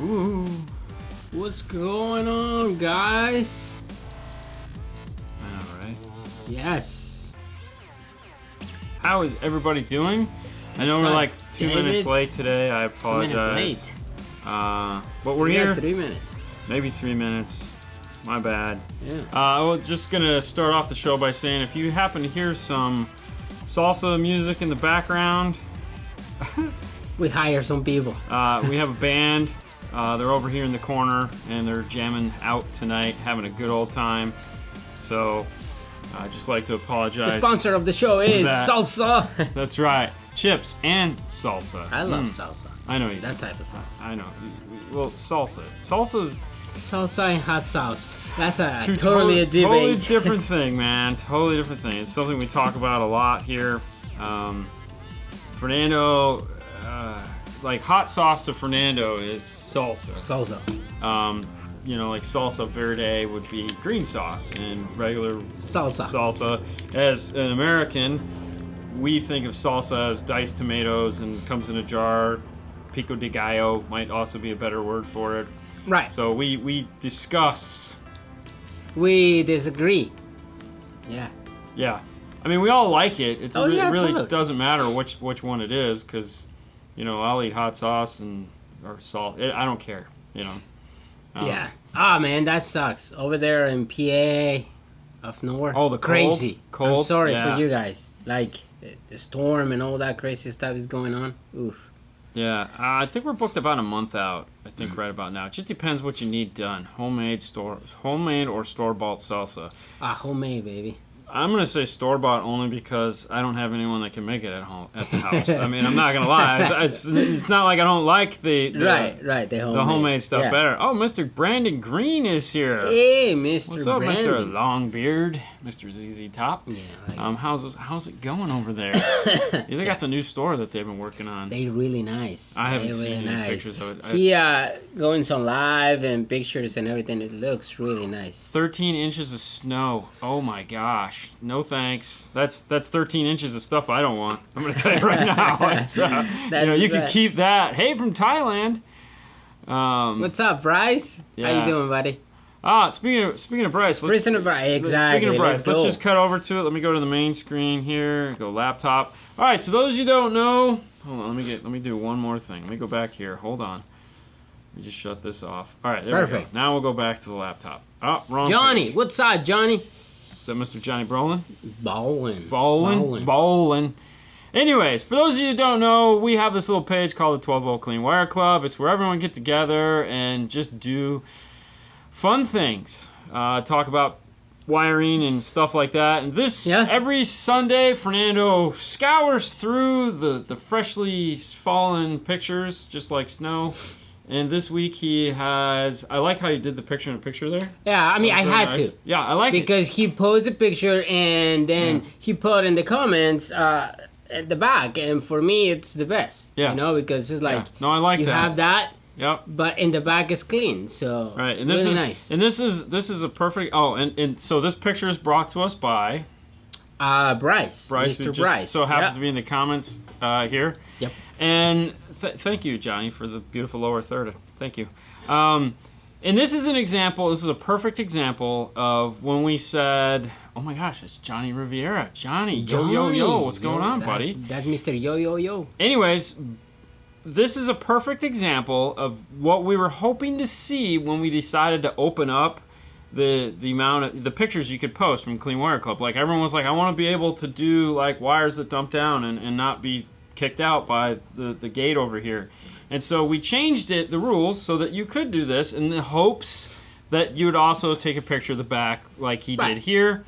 Ooh. What's going on, guys? I know, right? Yes. How is everybody doing? I know we're like 2 minutes late today. I apologize. 2 minutes late. But we're here. 3 minutes. Maybe 3 minutes. My bad. Yeah. We're just gonna start off the show by saying if you happen to hear some salsa music in the background, We hire some people. we have a band. They're over here in the corner and they're jamming out tonight, having a good old time. So I'd just like to apologize. The sponsor of the show is salsa. That's right. Chips and salsa. I love salsa. I know you. That type of salsa. I know. Well, salsa. Salsa's Salsa and hot sauce. That's a Two totally a debate. Totally different thing, man. Totally different thing. It's something we talk about a lot here. Fernando, like hot sauce to Fernando is salsa. Salsa. You know, like salsa verde would be green sauce, and regular Salsa. As an American, we think of salsa as diced tomatoes and comes in a jar. Pico de gallo might also be a better word for it. Right. So we discuss. We disagree. Yeah. Yeah. I mean, we all like it. It really totally. doesn't matter which one it is, because, you know, I'll eat hot sauce or salt. I don't care, you know. Yeah. Ah, man, that sucks. Over there in PA, up north. Oh, the crazy. Cold? I'm sorry Yeah. for you guys. Like, the storm and all that crazy stuff is going on. Oof. Yeah, I think we're booked about a month out. I think right about now. It just depends what you need done. Homemade or store-bought salsa. Homemade, baby. I'm gonna say store-bought only because I don't have anyone that can make it at the house. I mean, I'm not gonna lie. It's not like I don't like the right. The homemade stuff better. Oh, Mr. Brandon Green is here. Hey, Mr. What's up, Brandon. Mr. Longbeard, Mr. ZZ Top? Yeah. How's it going over there? They got the new store that they've been working on. They really nice. I haven't really seen any nice. pictures of it. He going some live and pictures and everything. It looks really nice. 13 inches of snow. Oh my gosh. No thanks. That's 13 inches of stuff I don't want. I'm gonna tell you right now. It's, you can keep that. Hey, from Thailand. What's up, Bryce? Yeah. How you doing, buddy? Speaking of Bryce. Speaking of Bryce, exactly. Speaking of Bryce, let's go. just cut over to it. Let me go to the main screen here. Go laptop. All right. So those of you who don't know, hold on. Let me do one more thing. Let me go back here. Hold on. Let me just shut this off. All right. There Perfect. we go. Now we'll go back to the laptop. Oh, wrong. Johnny, page. what's up, Johnny? Is that Mr. Johnny Brolin? Bowling. Anyways, for those of you who don't know, we have this little page called the 12 Volt Clean Wire Club. It's where everyone get together and just do fun things. Talk about wiring and stuff like that. And every Sunday, Fernando scours through the freshly fallen pictures, just like snow. And this week he has. I like how you did the picture in a picture there. Yeah, I mean, I had to. Yeah, I like it. Because he posted a picture and then he put in the comments at the back. And for me, it's the best. Yeah. You know, because it's like. No, I like you that. You have that. Yep. But in the back is clean, so right, and this really is nice. And this is a perfect. Oh, and so this picture is brought to us by Bryce, Mr. Bryce. So happens to be in the comments here. Yep. And thank you, Johnny, for the beautiful lower third. Thank you. And this is an example. This is a perfect example of when we said, "Oh my gosh, it's Johnny Riviera." Johnny, yo, what's going on, buddy? That's Mr. Yo. Anyways. This is a perfect example of what we were hoping to see when we decided to open up the amount of the pictures you could post from Clean Wire Club. Like everyone was like, I want to be able to do like wires that dump down and not be kicked out by the gate over here. And so we changed the rules so that you could do this in the hopes that you would also take a picture of the back like he did here.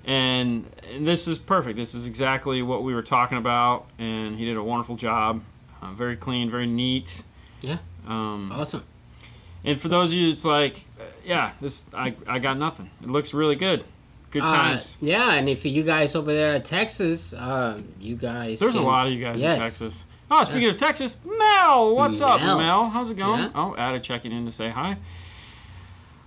And this is perfect. This is exactly what we were talking about, and he did a wonderful job. Very clean, very neat. Yeah. Awesome. And for those of you, it's like, I got nothing. It looks really good. Good times. Yeah, and if you guys over there in Texas, you guys. There's a lot of you guys in Texas. Oh, speaking of Texas, Mel, what's up, Mel? How's it going? Yeah. Oh, Ada checking in to say hi.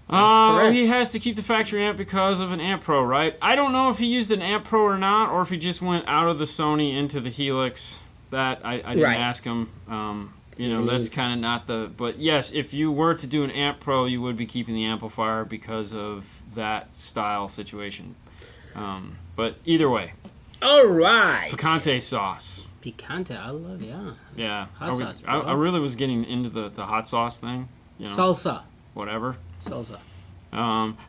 Correct. He has to keep the factory amp because of an Amp Pro, right? I don't know if he used an Amp Pro or not, or if he just went out of the Sony into the Helix. That I didn't ask him. You know, that's kind of not the... But yes, if you were to do an Amp Pro, you would be keeping the amplifier because of that style situation. But either way. All right. Picante sauce. Picante, I love, yeah. Yeah. Hot sauce, I really was getting into the hot sauce thing. You know, salsa. Whatever. Salsa.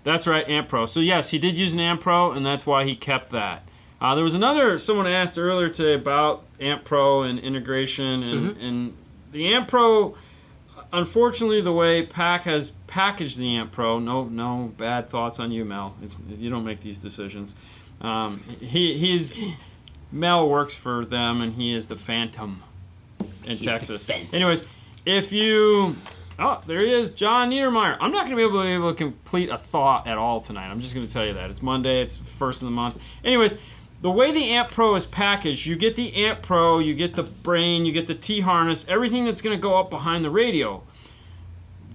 That's right, Amp Pro. So yes, he did use an Amp Pro, and that's why he kept that. There was someone asked earlier today about Amp Pro and integration, and the Amp Pro, unfortunately, the way PAC has packaged the Amp Pro, no bad thoughts on you, Mel. You don't make these decisions. Mel works for them, and he is the Phantom in Texas. Anyways, if you... Oh, there he is, John Niedermeyer. I'm not going to be able to complete a thought at all tonight. I'm just going to tell you that. It's Monday. It's first of the month. Anyways, the way the Amp Pro is packaged, you get the Amp Pro, you get the brain, you get the T-harness, everything that's going to go up behind the radio.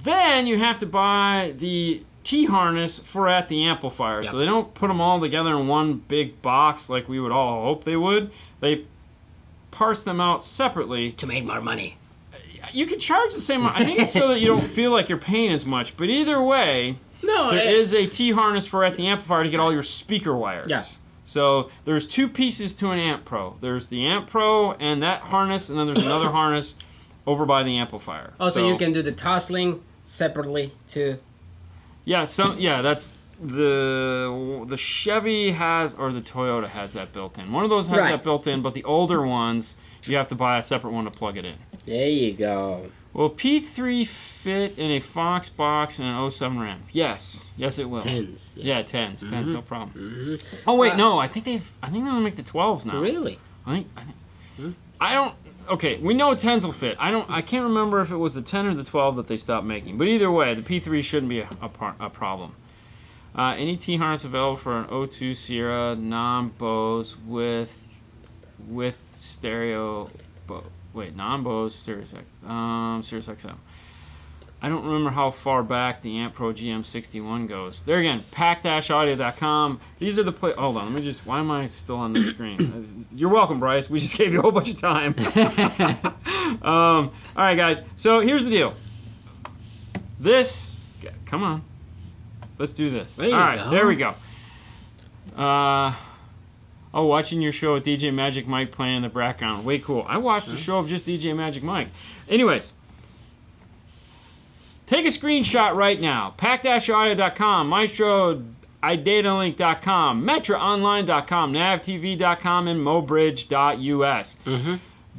Then you have to buy the T-harness at the amplifier. Yep. So they don't put them all together in one big box like we would all hope they would. They parse them out separately. To make more money. You can charge the same amount. I think it's so that you don't feel like you're paying as much. But either way, there is a T-harness at the amplifier to get all your speaker wires. Yeah. So there's two pieces to an Amp Pro. There's the Amp Pro and that harness, and then there's another harness over by the amplifier. Oh, so you can do the toslink separately too? Yeah, that's the Chevy has, or the Toyota has that built in. One of those has that built in, but the older ones, you have to buy a separate one to plug it in. There you go. Will P3 fit in a Fox box and an 07 RAM? Yes, it will. 10s. Yeah, 10s, no problem. Oh wait, no, I think they only make the 12s now. Really? I don't. Okay, we know 10s will fit. I can't remember if it was the 10 or the 12 that they stopped making. But either way, the P3 shouldn't be a problem. Any T-harness available for an 02 Sierra non-Bose with stereo... non-Bose Sirius XM. I don't remember how far back the Amp Pro GM61 goes. There again, pack-audio.com. These are the hold on, why am I still on this screen? You're welcome, Bryce. We just gave you a whole bunch of time. All right, guys. So here's the deal. Come on. Let's do this. All right, there we go. Watching your show with DJ Magic Mike playing in the background. Way cool. I watched a show of just DJ Magic Mike. Anyways, take a screenshot right now. pack-audio.com, maestro idatalink.com, metraonline.com, navtv.com, and mobridge.us.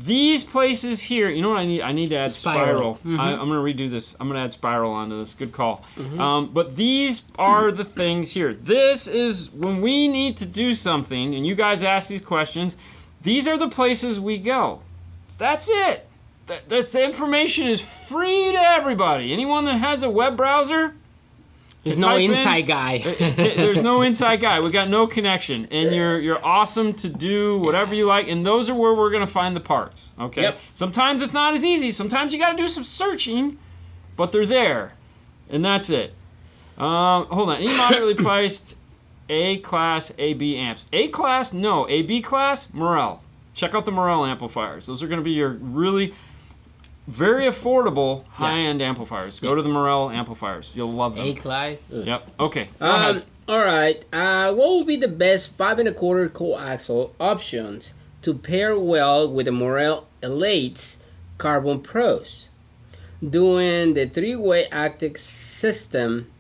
These places here, you know what I need? I need to add Spiral. I'm going to redo this. I'm going to add Spiral onto this. Good call. But these are the things here. This is when we need to do something, and you guys ask these questions, these are the places we go. That's it. That's information is free to everybody. Anyone that has a web browser, there's no inside guy. There's no inside guy. We got no connection, and you're awesome to do whatever you like. And those are where we're gonna find the parts. Okay. Yep. Sometimes it's not as easy. Sometimes you got to do some searching, but they're there, and that's it. Hold on. Any moderately priced A-class AB amps? A-class? No. AB class? Morel. Check out the Morel amplifiers. Those are gonna be your really very affordable high-end amplifiers. Go to the Morel amplifiers. You'll love them. A-class? Yep. Okay. Go ahead. All right. What would be the best 5 1/4 coaxial options to pair well with the Morel Elate's Carbon Pros? Doing the 3-way active system,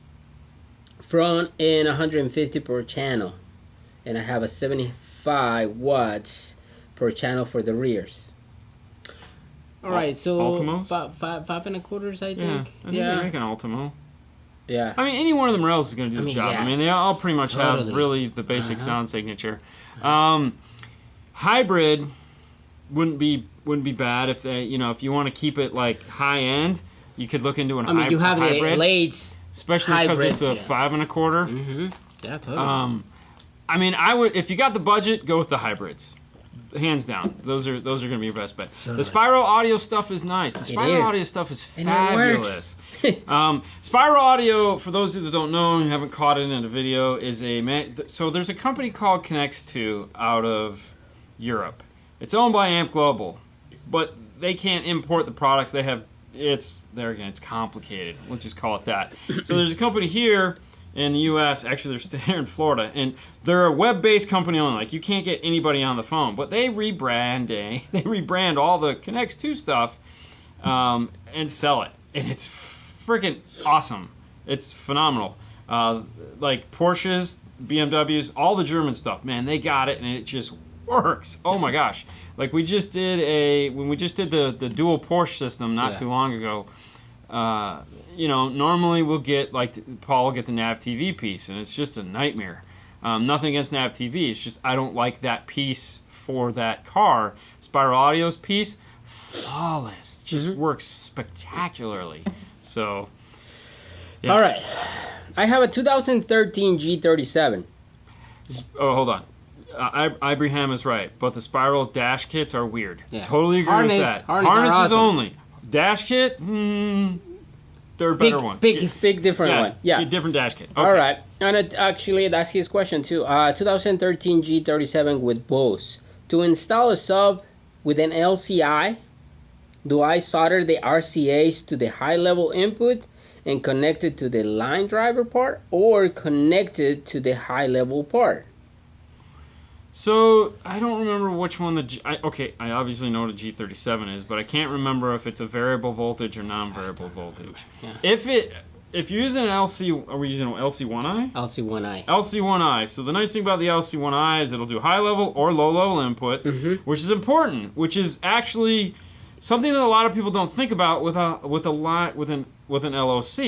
front and 150 per channel, and I have a 75 watts per channel for the rears. All right, so Ultimos? 5 1/4, I think. I think they make an Ultimo. Yeah. I mean, any one of the Morels is going to do the job. Yes, I mean, they all pretty much have really the basic sound signature. Hybrid wouldn't be bad if they, if you want to keep it like high end, you could look into an hybrid. I mean, you have the Elates, especially because it's a 5 1/4. Yeah, totally. I mean, I would, if you got the budget, go with the hybrids. Hands down, those are going to be your best bet. Totally. The Spiral Audio stuff is nice. The Spiral Audio stuff is fabulous. Spiral Audio, for those of you that don't know and haven't caught it in a video, is so there's a company called Connects2 out of Europe. It's owned by Amp Global, but they can't import the products. They have, it's complicated. Let's just call it that. So there's a company here in the U.S. Actually, they're here in Florida, and they're a web-based company only. Like, you can't get anybody on the phone, but they rebrand all the Connects 2 stuff and sell it, and it's freaking awesome. It's phenomenal. Like Porsches, BMWs, all the German stuff, man, they got it, and it just works. Oh my gosh! Like when we just did the dual Porsche system not too long ago. Normally we'll get, like, Paul will get the Nav TV piece, and it's just a nightmare. Nothing against Nav TV, it's just I don't like that piece for that car. Spiral Audio's piece, flawless, just works spectacularly. So, yeah. All right, I have a 2013 G37. Oh, hold on. Ibrahim is right, but the spiral dash kits are weird. Yeah. Totally agree with that. Harness is awesome. only. Dash kit, they're better ones. Big different one. Yeah. Different dash kit. Okay. All right. And actually, that's his question too. 2013 G37 with Bose. To install a sub with an LCI, do I solder the RCAs to the high-level input and connect it to the line driver part, or connect it to the high-level part? So, I don't remember which one I obviously know what a G37 is, but I can't remember if it's a variable voltage or non-variable voltage. Yeah. If you're using an LC, are we using an LC1I? LC1I. LC1I. So the nice thing about the LC1I is it'll do high level or low level input, which is important, which is actually something that a lot of people don't think about with an LOC,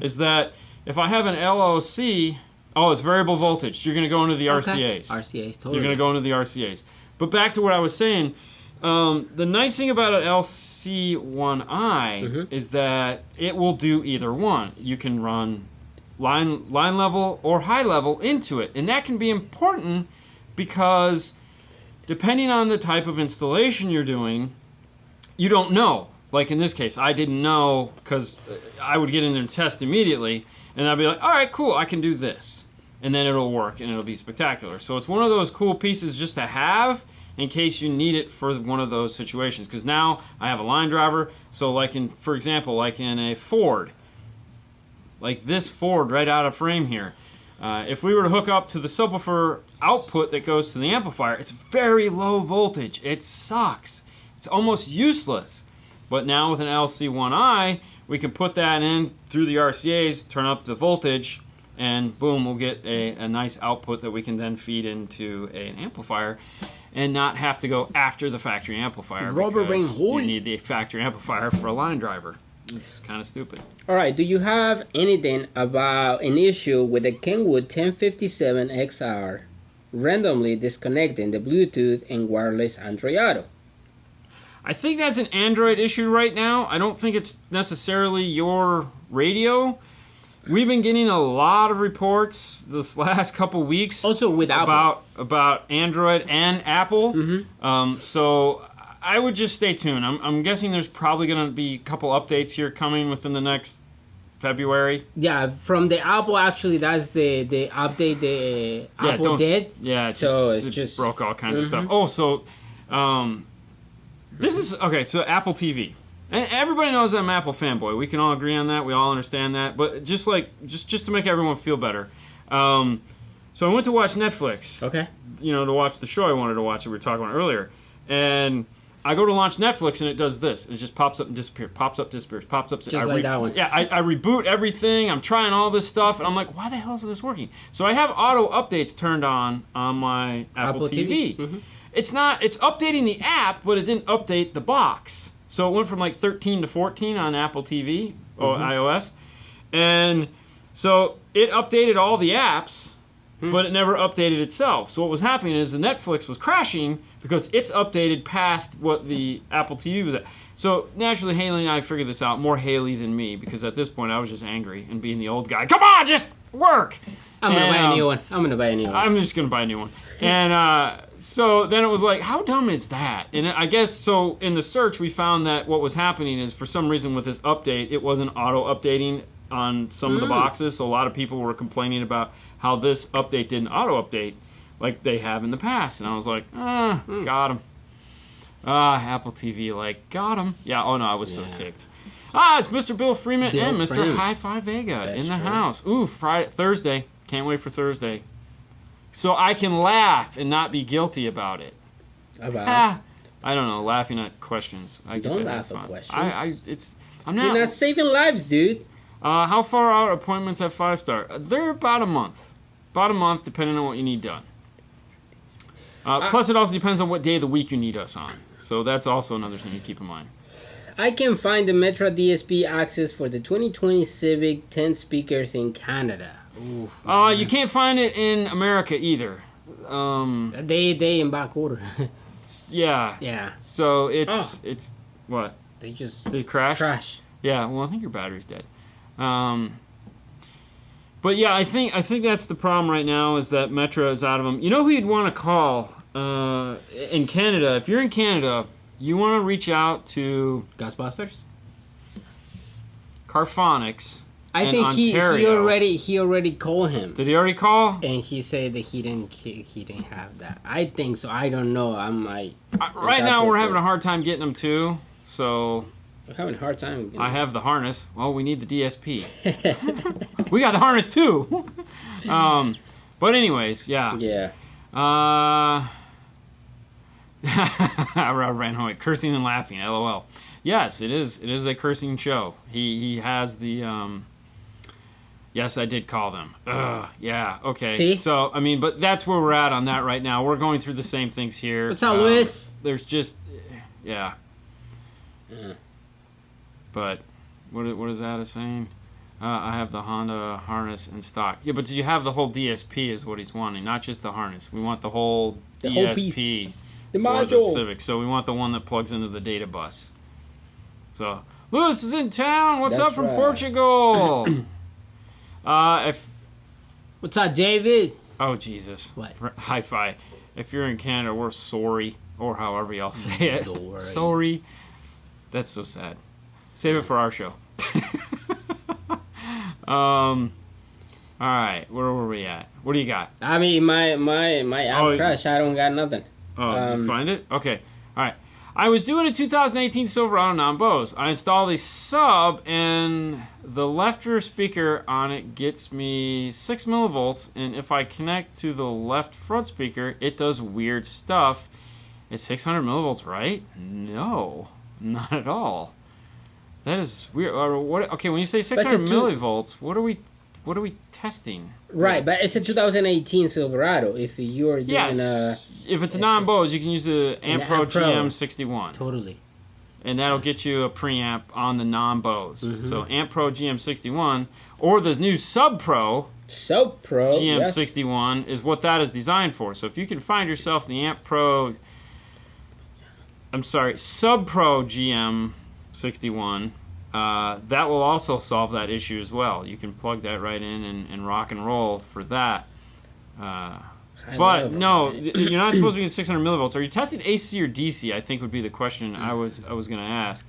is that if I have an LOC, it's variable voltage. You're going to go into the RCAs. RCAs, totally. You're going to go into the RCAs. But back to what I was saying, the nice thing about an LC1I is that it will do either one. You can run line level or high level into it. And that can be important because depending on the type of installation you're doing, you don't know. Like in this case, I didn't know because I would get in there and test immediately. And I'd be like, all right, cool, I can do this. And then it'll work, and it'll be spectacular. So it's one of those cool pieces just to have in case you need it for one of those situations. Because now I have a line driver. So for example, like in a Ford, like this Ford right out of frame here, if we were to hook up to the subwoofer output that goes to the amplifier, it's very low voltage. It sucks. It's almost useless. But now with an LC1I, we can put that in through the RCAs, turn up the voltage, and boom, we'll get a nice output that we can then feed into an amplifier and not have to go after the factory amplifier because you need the factory amplifier for a line driver. It's kind of stupid. All right, do you have anything about an issue with the Kenwood 1057XR randomly disconnecting the Bluetooth and wireless Android Auto? I think that's an Android issue right now. I don't think it's necessarily your radio. We've been getting a lot of reports this last couple weeks. Also with about Android and Apple. So I would just stay tuned. I'm guessing there's probably going to be a couple updates here coming within the next February. Yeah, from the Apple, actually, that's the update the Apple did. Yeah, it just broke all kinds of stuff. Oh, so this is okay. So Apple TV. And everybody knows I'm an Apple fanboy. We can all agree on that. We all understand that. But just to make everyone feel better. So I went to watch Netflix. Okay. To watch the show I wanted to watch that we were talking about earlier. And I go to launch Netflix and it does this. It just pops up and disappears. Pops up, disappears. Pops up. Just like that one. Yeah, I reboot everything. I'm trying all this stuff. And I'm like, why the hell is this working? So I have auto updates turned on my Apple TV. It's updating the app, but it didn't update the box. So it went from like 13 to 14 on Apple TV or iOS. And so it updated all the apps, but it never updated itself. So what was happening is the Netflix was crashing because it's updated past what the Apple TV was at. So naturally, Haley and I figured this out, more Haley than me, because at this point I was just angry and being the old guy. Come on, just work! I'm going to buy a new one. I'm just going to buy a new one. And so then it was like, how dumb is that? And I guess, so in the search, we found that what was happening is for some reason with this update, it wasn't auto-updating on some of the boxes. So a lot of people were complaining about how this update didn't auto-update like they have in the past. And I was like, got them. Apple TV, like, got him. Yeah, oh no, I was so ticked. It's Mr. Bill Freeman and Mr. Hi-Fi Vega in the house. Ooh, Thursday. Can't wait for Thursday. So I can laugh and not be guilty about it. About? I don't know, laughing at questions. Don't laugh at questions. I'm not. You're not saving lives, dude. How far out appointments at 5-star? They're about a month. About a month, depending on what you need done. Plus, it also depends on what day of the week you need us on. So that's also another thing to keep in mind. I can find the Metra DSP access for the 2020 Civic 10 speakers in Canada. Oof, you can't find it in America either. They in back order. Yeah. Yeah. So it's what? They crash. Yeah. Well, I think your battery's dead. But yeah, I think that's the problem right now is that Metra is out of them. You know who you'd want to call in Canada? If you're in Canada, you want to reach out to Ghostbusters, Carphonics. I think he already called him. Did he already call? And he said that he didn't have that. I think so. I don't know. Right now we're having a hard time getting them too. So we're having a hard time. I have the harness. Well, we need the DSP. We got the harness too. But anyways, yeah. Yeah. Rob Ranhoy, cursing and laughing. LOL. Yes, it is. It is a cursing show. He has the. Yes, I did call them. Yeah, okay. See? So, I mean, but that's where we're at on that right now. We're going through the same things here. What's up, Luis? There's just, yeah. But, what is that saying? I have the Honda harness in stock. Yeah, but do you have the whole DSP is what he's wanting, not just the harness. We want the whole DSP whole piece. The for module. the Civic. So we want the one that plugs into the data bus. So, Lewis is in town. What's up from Portugal? What's up, David? Oh, Jesus. What? Hi-fi. If you're in Canada, we're sorry, or however y'all say it. Sorry. That's so sad. Save it for our show. All right. Where were we at? What do you got? I mean, my app crashed. I don't got nothing. Oh, did you find it? Okay. All right. I was doing a 2018 Silverado non-Bose. I installed a sub, and the left rear speaker on it gets me 6 millivolts, and if I connect to the left front speaker, it does weird stuff. It's 600 millivolts, right? No, not at all. That is weird. Okay, when you say 600 millivolts, what are we testing? Right, but it's a 2018 Silverado. If you're doing if it's a non-Bose, you can use the Amp Pro GM61. Totally. And that'll get you a preamp on the non-Bose. So Amp Pro GM61 or the new Sub Pro GM61 is what that is designed for. So if you can find yourself the Sub Pro GM61, that will also solve that issue as well. You can plug that right in and rock and roll for that. But no, you're not supposed to be in 600 millivolts. Are you testing AC or DC? I think would be the question I was going to ask.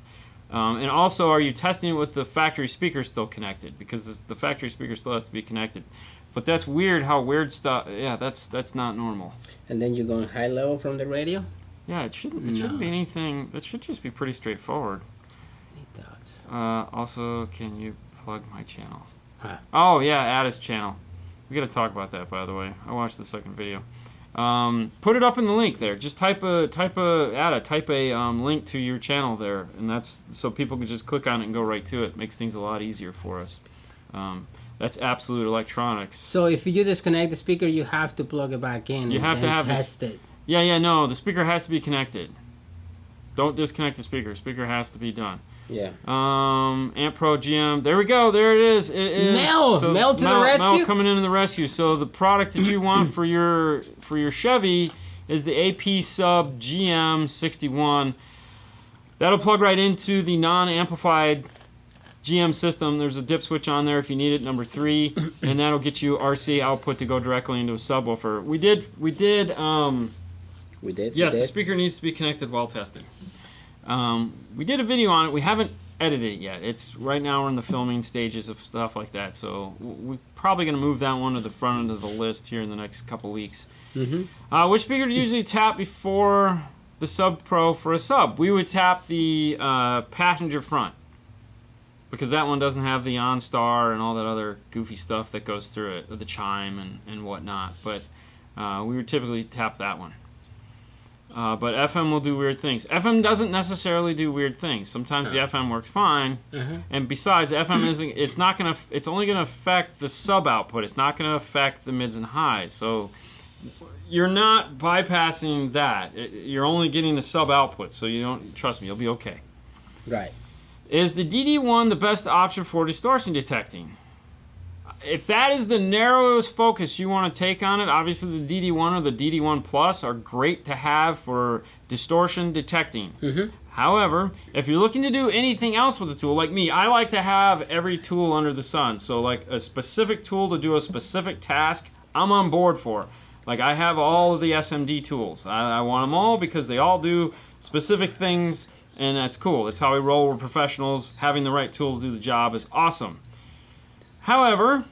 And also, are you testing it with the factory speaker still connected? Because the factory speaker still has to be connected. But that's weird. How weird stuff? Yeah, that's not normal. And then you're going high level from the radio. Yeah, it shouldn't be anything. That should just be pretty straightforward. Any thoughts? Also, can you plug my channel? Huh. Oh yeah, add his channel. We got to talk about that, by the way. I watched the second video. Put it up in the link there. Just type a link to your channel there, and that's so people can just click on it and go right to it. Makes things a lot easier for us. That's Absolute Electronics. So if you disconnect the speaker, you have to plug it back in. You have to have test it. Yeah, no. The speaker has to be connected. Don't disconnect the speaker. Speaker has to be done. Yeah. Amp Pro GM. There we go. There it is. It is. Mel to the rescue. Mel coming in the rescue. So the product that you want for your Chevy is the AP Sub GM61. That'll plug right into the non-amplified GM system. There's a dip switch on there if you need it, number 3, and that'll get you RC output to go directly into a subwoofer. We did. Yes, the speaker needs to be connected while tested. We did a video on it. We haven't edited it yet. It's right now we're in the filming stages of stuff like that. So we're probably going to move that one to the front end of the list here in the next couple weeks. Which speaker do you usually tap before the Sub Pro for a sub. We would tap the passenger front because that one doesn't have the OnStar and all that other goofy stuff that goes through it, or the chime and whatnot. But we would typically tap that one. But FM will do weird things. FM doesn't necessarily do weird things. Sometimes the FM works fine, and besides, FM isn't. It's not gonna. It's only gonna affect the sub output. It's not gonna affect the mids and highs. So you're not bypassing that. You're only getting the sub output. So you don't. Trust me, you'll be okay. Right. Is the DD1 the best option for distortion detecting? If that is the narrowest focus you want to take on it, obviously the DD1 or the DD1 Plus are great to have for distortion detecting. However, if you're looking to do anything else with the tool, like me, I like to have every tool under the sun. So like a specific tool to do a specific task, I'm on board for. Like I have all of the SMD tools. I want them all because they all do specific things, and that's cool. That's how we roll. We're professionals. Having the right tool to do the job is awesome. However,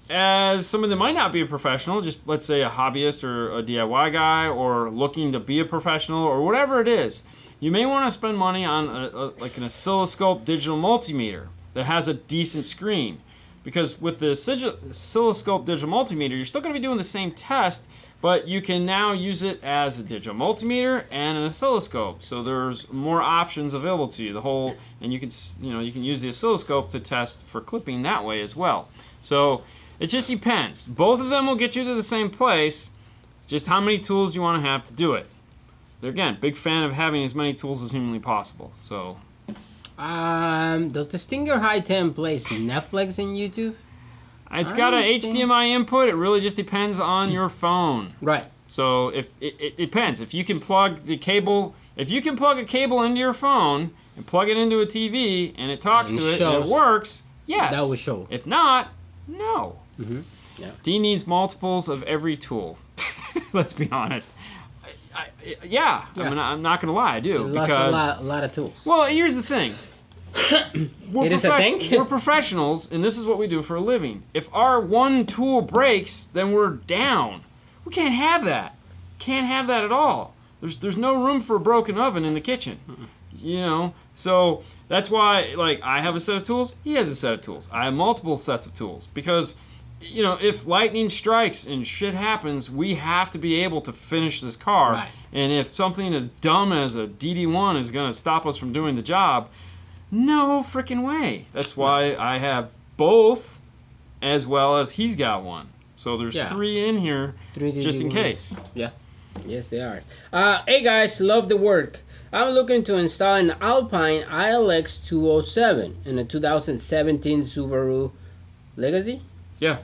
as somebody that might not be a professional, just let's say a hobbyist or a DIY guy or looking to be a professional or whatever it is, you may want to spend money on like an oscilloscope digital multimeter that has a decent screen. Because with the oscilloscope digital multimeter, you're still going to be doing the same test, but you can now use it as a digital multimeter and an oscilloscope. So there's more options available to you. And you can use the oscilloscope to test for clipping that way as well. So it just depends. Both of them will get you to the same place. Just how many tools you want to have to do it. They're, again, big fan of having as many tools as humanly possible. So, does the Stinger High 10 plays Netflix and YouTube? It's got an HDMI input. It really just depends on your phone. Right. So if it depends. If you can plug the cable, if you can plug a cable into your phone and plug it into a TV and it talks to it and it works, yes. That would show. If not, no. Yeah. D needs multiples of every tool. Let's be honest. Yeah. I mean, I'm not going to lie, I do. Because a lot of tools. Well, here's the thing. It is a thing? We're professionals, and this is what we do for a living. If our one tool breaks, then we're down. We can't have that. Can't have that at all. There's no room for a broken oven in the kitchen. You know? So that's why, like, I have a set of tools. He has a set of tools. I have multiple sets of tools. Because, you know, if lightning strikes and shit happens, we have to be able to finish this car. Right. And if something as dumb as a DD1 is going to stop us from doing the job, no freaking way. That's why I have both, as well as he's got one. So there's 3 in here, just in case. Yeah. Yes, they are. Hey guys, love the work. I'm looking to install an Alpine ILX 207 in a 2017 Subaru Legacy. Yeah.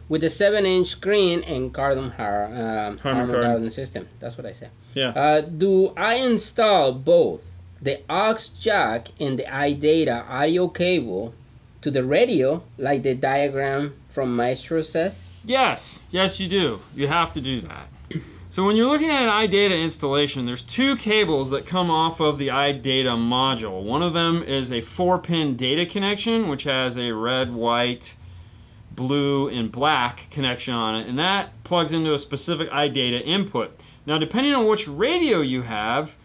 With a 7-inch screen and carbon harman system. That's what I said. Yeah. Do I install both the aux jack and the iData audio cable to the radio, like the diagram from Maestro says? Yes. Yes, you do. You have to do that. So when you're looking at an iData installation, there's 2 cables that come off of the iData module. One of them is a 4-pin data connection, which has a red, white, blue, and black connection on it, and that plugs into a specific iData input. Now, depending on which radio you have,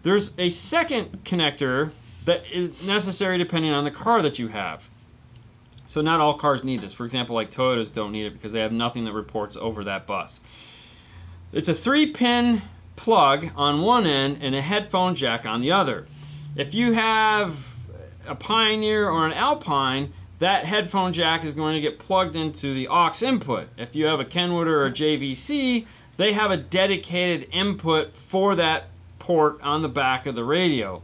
there's a second connector that is necessary depending on the car that you have. So not all cars need this. For example, like Toyotas don't need it because they have nothing that reports over that bus. It's a 3-pin plug on one end and a headphone jack on the other. If you have a Pioneer or an Alpine, that headphone jack is going to get plugged into the aux input. If you have a Kenwood or a JVC, they have a dedicated input for that port on the back of the radio.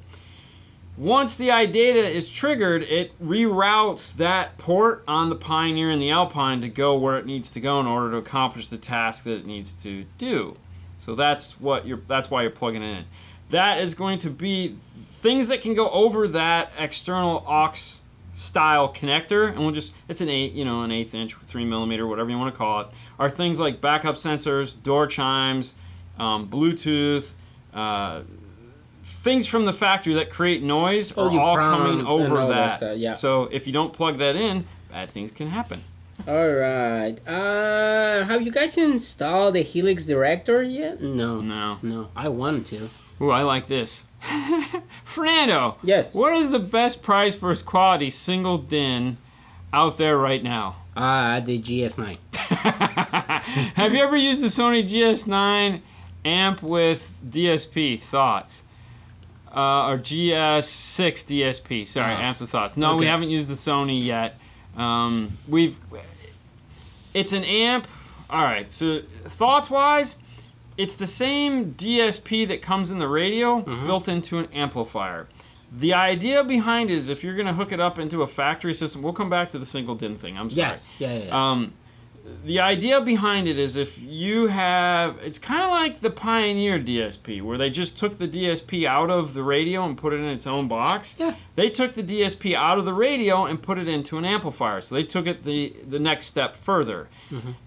Once the iData is triggered, it reroutes that port on the Pioneer and the Alpine to go where it needs to go in order to accomplish the task that it needs to do. So that's why you're plugging it in. That is going to be things that can go over that external aux style connector, and it's an 1/8 inch, 3mm, whatever you want to call it, are things like backup sensors, door chimes, Bluetooth, things from the factory that create noise are all coming over that. Stuff, yeah. So if you don't plug that in, bad things can happen. All right. Have you guys installed the Helix Director yet? No. I want to. Ooh, I like this. Fernando. Yes. What is the best price versus quality single DIN out there right now? The GS9. Have you ever used the Sony GS9 amp with DSP? Thoughts? Or GS6 DSP. Sorry, amps with thoughts. No, we haven't used the Sony yet. It's an amp. All right, so thoughts-wise, it's the same DSP that comes in the radio built into an amplifier. The idea behind it is if you're going to hook it up into a factory system, we'll come back to the single DIN thing. I'm sorry. Yes, yeah. The idea behind it is if you have, it's kind of like the Pioneer DSP, where they just took the DSP out of the radio and put it in its own box. Yeah. They took the DSP out of the radio and put it into an amplifier. So they took it the next step further.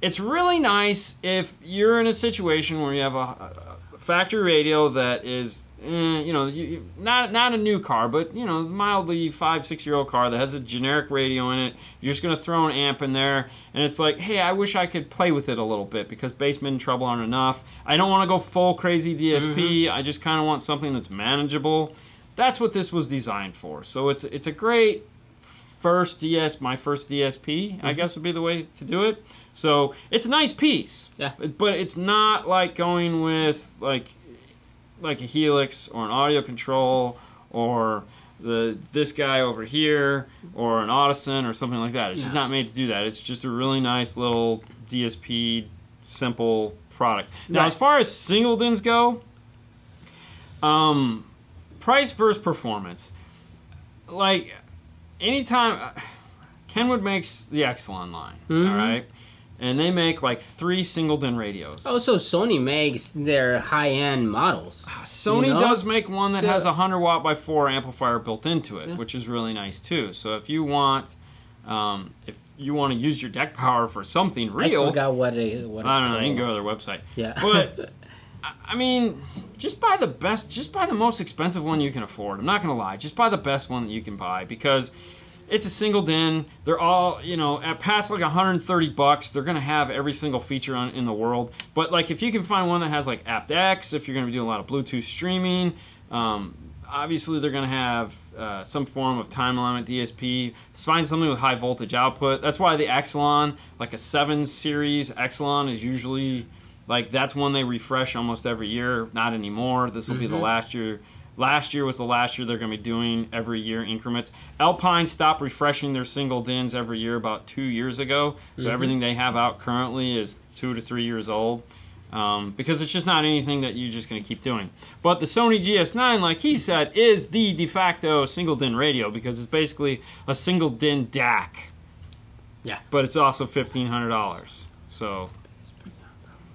It's really nice if you're in a situation where you have a factory radio that is, not a new car, but mildly 5-6-year-old car that has a generic radio in it. You're just gonna throw an amp in there, and it's like, hey, I wish I could play with it a little bit because bassmen in treble aren't enough. I don't want to go full crazy DSP. I just kind of want something that's manageable. That's what this was designed for. So it's a great my first DSP, I guess would be the way to do it. So it's a nice piece. Yeah. But it's not like going with like a Helix or an audio control or this guy over here or an Audison or something like that. It's just not made to do that. It's just a really nice little DSP simple product. Now, as far as single DINs go, price versus performance. Like, anytime Kenwood makes the Exelon line, all right? And they make like 3 single DIN radios. Also, Sony makes their high-end models. Sony does make one that has a 100 watt by 4 amplifier built into it, which is really nice too. So if you want, to use your deck power for something real, I forgot what it's called. I don't know. You can go to their website. Yeah. But I mean, just buy the most expensive one you can afford. I'm not gonna lie. Just buy the best one that you can buy because it's a single DIN. They're all, at past like $130, they're gonna have every single feature in the world. But like, if you can find one that has like aptX, if you're gonna be doing a lot of Bluetooth streaming, obviously they're gonna have some form of time limit DSP. Find something with high voltage output. That's why the Exelon, like a 7 series Exelon, is usually like that's one they refresh almost every year. Not anymore. This will be the last year. Last year was the last year they're going to be doing every year increments. Alpine stopped refreshing their single DINs every year about 2 years ago. So everything they have out currently is 2 to 3 years old because it's just not anything that you're just going to keep doing. But the Sony GS9, like he said, is the de facto single DIN radio because it's basically a single DIN DAC. Yeah. But it's also $1,500. So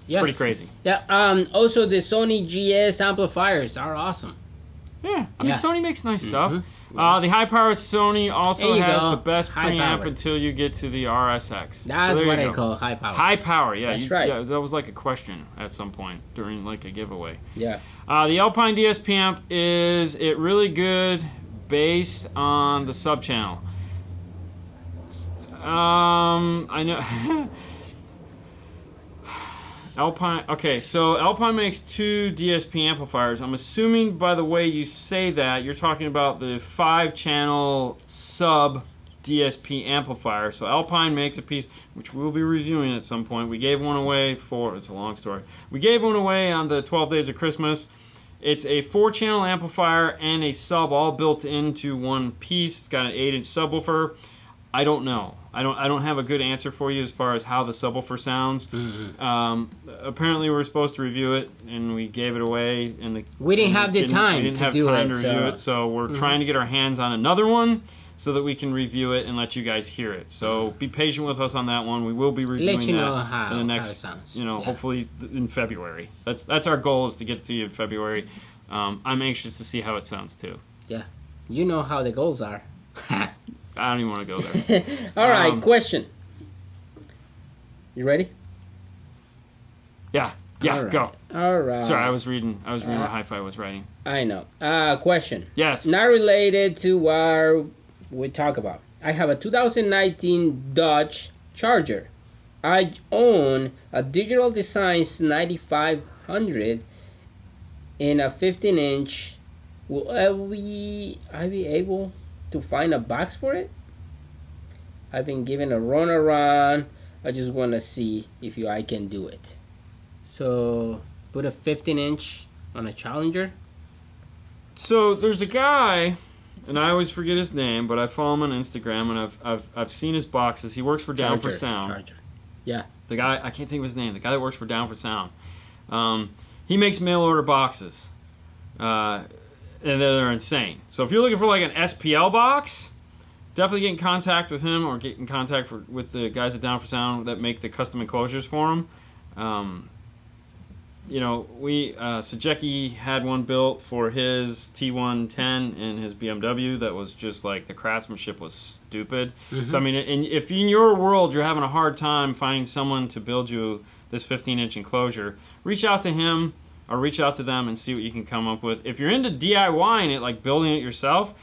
it's pretty crazy. Yeah. Also, the Sony GS amplifiers are awesome. Yeah, I mean, Sony makes nice stuff. The high-power Sony also has the best preamp until you get to the RSX. That's what I call high power. High power, yeah. That's right. Yeah, that was like a question at some point during like a giveaway. Yeah. The Alpine DSP amp, is it really good based on the sub-channel? I know... Alpine, okay, so Alpine makes 2 DSP amplifiers. I'm assuming by the way you say that, you're talking about the 5-channel sub DSP amplifier. So Alpine makes a piece, which we'll be reviewing at some point. We gave one away it's a long story. We gave one away on the 12 Days of Christmas. It's a 4-channel amplifier and a sub all built into one piece. It's got an 8-inch subwoofer. I don't know. I don't have a good answer for you as far as how the subwoofer sounds. Apparently, we were supposed to review it, and we gave it away. We didn't have the time to review it, so we're trying to get our hands on another one so that we can review it and let you guys hear it. So be patient with us on that one. We will be reviewing that in the next, how it sounds. Hopefully in February. That's our goal, is to get to you in February. I'm anxious to see how it sounds too. Yeah, you know how the goals are. I don't even want to go there. All right, question. You ready? Yeah, all right. Go. All right. Sorry, I was reading what Hi-Fi was writing. I know. Question. Yes. Not related to what we talk about. I have a 2019 Dodge Charger. I own a Digital Designs 9500 in a 15-inch. Will I be able to find a box for it? I've been given a run around. I just want to see if I can do it. So put a 15-inch on a Challenger. So there's a guy, and I always forget his name, but I follow him on Instagram, and I've seen his boxes. He works for Down for Sound. Charger. Yeah. The guy, I can't think of his name. The guy that works for Down for Sound. He makes mail order boxes, and they're insane. So if you're looking for like an SPL box, definitely get in contact with him, or get in contact with the guys at Down for Sound that make the custom enclosures for him. You know, Sejeki had one built for his T110 in his BMW that was just like, the craftsmanship was stupid. Mm-hmm. So I mean, if in your world you're having a hard time finding someone to build you this 15-inch enclosure, reach out to him or reach out to them and see what you can come up with. If you're into DIYing it, like building it yourself,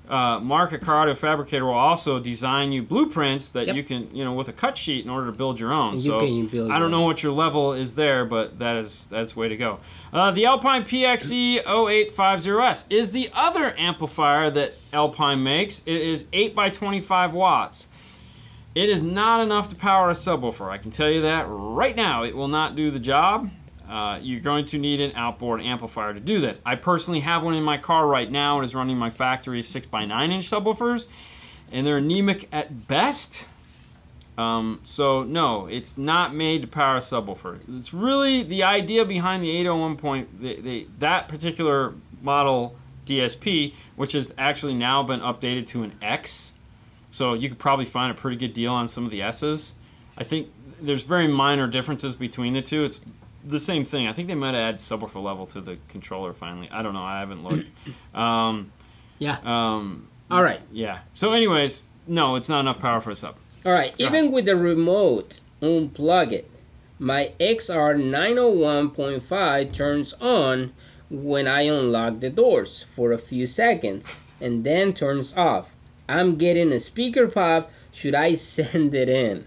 Mark at Car Audio Fabricator will also design you blueprints that you can, you know, with a cut sheet in order to build your own. So I don't know what your level is there, but that's way to go. The Alpine PXE 0850S is the other amplifier that Alpine makes. It is 8 by 25 watts. It is not enough to power a subwoofer. I can tell you that right now. It will not do the job. You're going to need an outboard amplifier to do that. I personally have one in my car right now. It is running my factory 6 by 9 inch subwoofers, and they're anemic at best. So no, it's not made to power a subwoofer. It's really the idea behind the 801 that particular model DSP, which has actually now been updated to an X. So you could probably find a pretty good deal on some of the S's. I think there's very minor differences between the two. It's the same thing. I think they might have added subwoofer level to the controller finally. I don't know. I haven't looked. All right. Yeah. So anyways, no, it's not enough power for a sub. All right. Even with the remote, unplug it. My XR 901.5 turns on when I unlock the doors for a few seconds and then turns off. I'm getting a speaker pop. Should I send it in?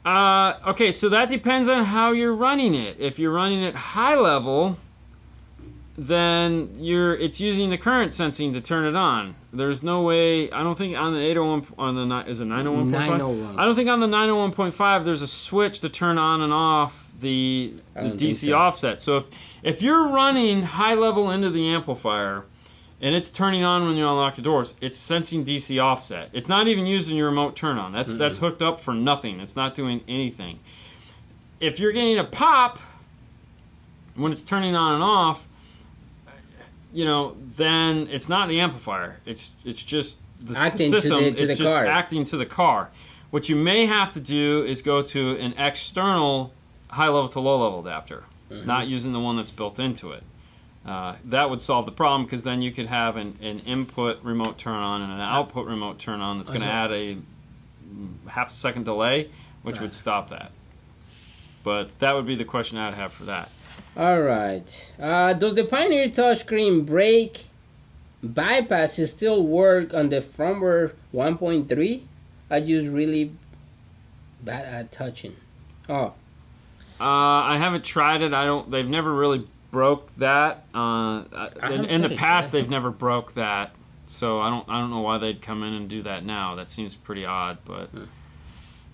Okay, so that depends on how you're running it. If you're running it high level, then it's using the current sensing to turn it on. There's no way. I don't think on the 801 is it 901.5? 901. I don't think on the 901.5 there's a switch to turn on and off the DC offset. So if you're running high level into the amplifier, and it's turning on when you unlock the doors, it's sensing DC offset. It's not even using your remote turn on. That's hooked up for nothing. It's not doing anything. If you're getting a pop when it's turning on and off, you know, then it's not the amplifier. It's just the system. It's just acting to the car. What you may have to do is go to an external high level to low level adapter, not using the one that's built into it. That would solve the problem, because then you could have an input remote turn on and an output remote turn on that's going to add a half-second delay, which would stop that. But that would be the question I'd have for that. All right. Does the Pioneer touchscreen brake bypass still work on the firmware 1.3? I just really bad at touching. Oh. I haven't tried it. They've never really broke that. In the past, they've never broke that, so I don't know why they'd come in and do that now. That seems pretty odd. But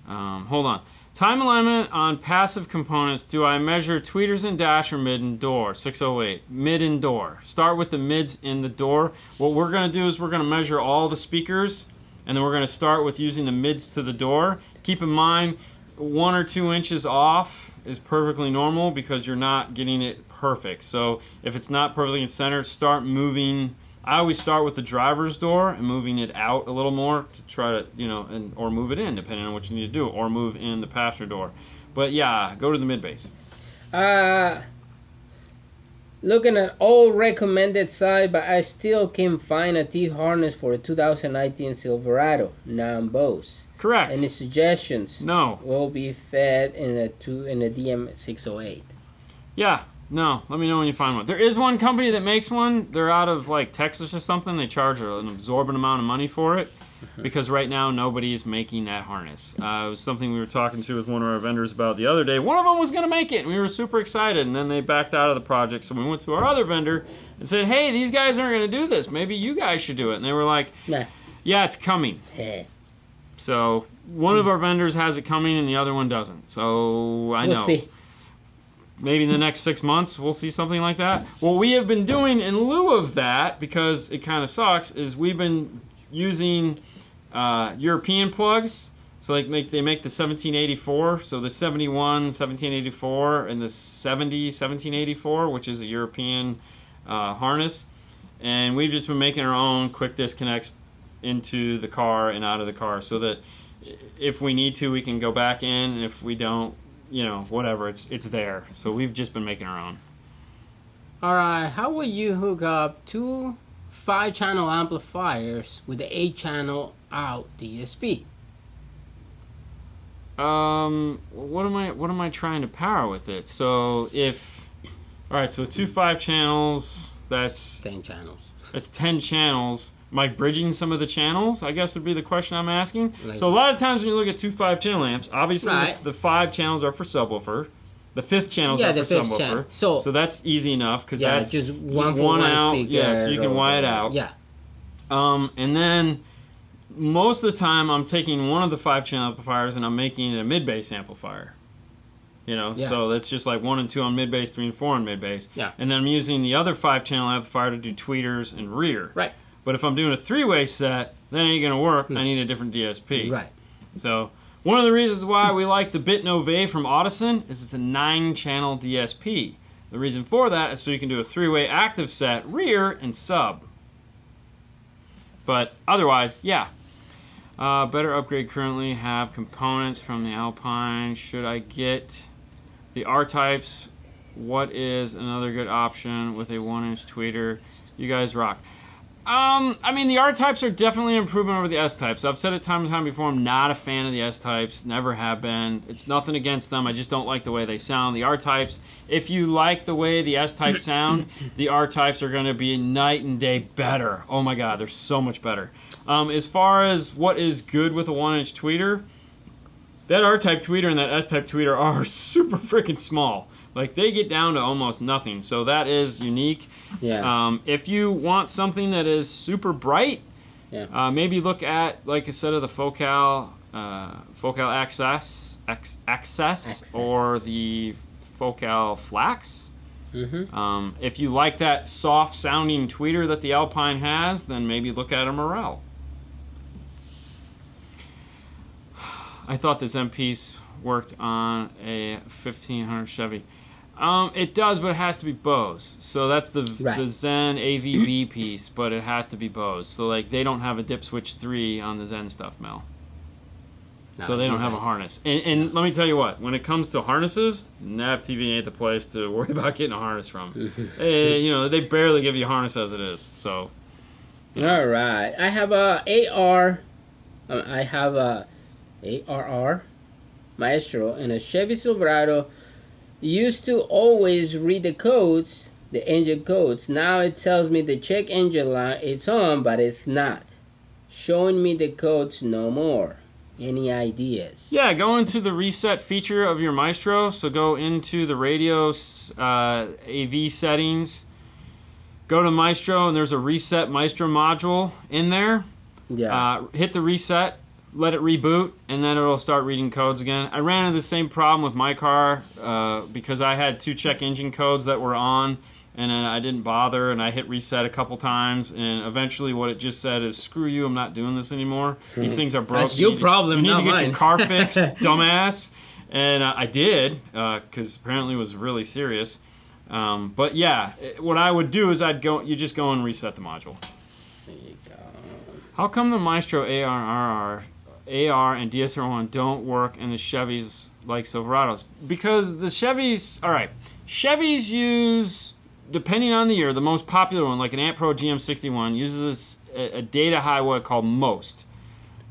hold on. Time alignment on passive components. Do I measure tweeters in dash or mid and door? 608. Mid and door. Start with the mids in the door. What we're going to do is we're going to measure all the speakers, and then we're going to start with using the mids to the door. Keep in mind, 1 or 2 inches off is perfectly normal, because you're not getting it perfect. So if it's not perfectly in center, start moving. I always start with the driver's door and moving it out a little more to try to, you know, or move it in depending on what you need to do, or move in the passenger door. But yeah, go to the mid bass. Looking at all recommended sites, but I still can't find a T-harness for a 2019 Silverado non-Bose. Correct. Any suggestions? No. Will be fed in a DM608. Yeah. No, let me know when you find one. There is one company that makes one. They're out of like Texas or something. They charge an absorbent amount of money for it. because right now nobody is making that harness. It was something we were talking to with one of our vendors about the other day. One of them was going to make it, and we were super excited, and then they backed out of the project. So we went to our other vendor and said, hey, these guys aren't going to do this. Maybe you guys should do it. And they were like, yeah, it's coming. So one of our vendors has it coming, and the other one doesn't. So I know. We'll see. Maybe in the next 6 months we'll see something like that. What we have been doing in lieu of that, because it kind of sucks, is we've been using European plugs. So like they make the 1784, so the 71 1784 and the 70 1784, which is a European harness. And we've just been making our own quick disconnects into the car and out of the car, so that if we need to, we can go back in, and if we don't, you know, whatever, it's there. So we've just been making our own. Alright, how would you hook up two 5-channel amplifiers with the 8-channel out DSP? What am I trying to power with it? So alright, so two 5 channels, that's 10 channels. That's 10 channels. Am I bridging some of the channels, I guess would be the question I'm asking. Like, so a lot of times when you look at two 5-channel amps, obviously right. the 5 channels are for subwoofer. The 5th channels are for subwoofer. So that's easy enough, because that's just one for one out. Speaker, yeah, so you can wire it out. Yeah. And then most of the time I'm taking one of the 5-channel amplifiers and I'm making it a mid-bass amplifier. You know, so that's just like 1 and 2 on mid-bass, 3 and 4 on mid-bass. Yeah. And then I'm using the other 5-channel amplifier to do tweeters and rear. Right. But if I'm doing a 3-way set, that ain't gonna work. I need a different DSP. Right. So one of the reasons why we like the BitNove from Audison is it's a 9-channel DSP. The reason for that is so you can do a 3-way active set, rear and sub. But otherwise, yeah. Better upgrade currently have components from the Alpine. Should I get the R-types? What is another good option with a 1-inch tweeter? You guys rock. I mean, the R-types are definitely an improvement over the S-types. I've said it time and time before, I'm not a fan of the S-types. Never have been. It's nothing against them. I just don't like the way they sound. The R-types, if you like the way the S-types sound, the R-types are going to be night and day better. Oh my God, they're so much better. As far as what is good with a 1-inch tweeter, that R-type tweeter and that S-type tweeter are super freaking small. Like, they get down to almost nothing. So that is unique. Yeah. If you want something that is super bright, maybe look at like a set of the Focal Access or the Focal Flax. If you like that soft sounding tweeter that the Alpine has, then maybe look at a Morel. I thought this M piece worked on a 1500 Chevy. It does, but it has to be Bose. So that's the Zen AVB piece, but it has to be Bose. So like they don't have a dip switch 3 on the Zen stuff, Mel. So they don't have a harness. And let me tell you what, when it comes to harnesses, Nav TV ain't the place to worry about getting a harness from. You know, they barely give you a harness as it is. So. All right, I have a ARR Maestro and a Chevy Silverado. Used to always read the codes, the engine codes. Now it tells me the check engine light it's on, but it's not showing me the codes no more. Any ideas? Yeah, go into the reset feature of your Maestro. So go into the radio AV settings. Go to Maestro, and there's a reset Maestro module in there. Yeah. Hit the reset. Let it reboot, and then it'll start reading codes again. I ran into the same problem with my car because I had 2 check engine codes that were on, and then I didn't bother, and I hit reset a couple times, and eventually what it just said is, screw you, I'm not doing this anymore. These things are broken. That's your problem, You not need to get mine. your car fixed, dumbass. And I did, because apparently it was really serious. But yeah, what I would do is you just go and reset the module. There you go. How come the Maestro AR and DSR1 don't work in the Chevys like Silverados? Because the Chevys, alright, Chevys use, depending on the year, the most popular one, like an Ant Pro GM61, uses a data highway called Most.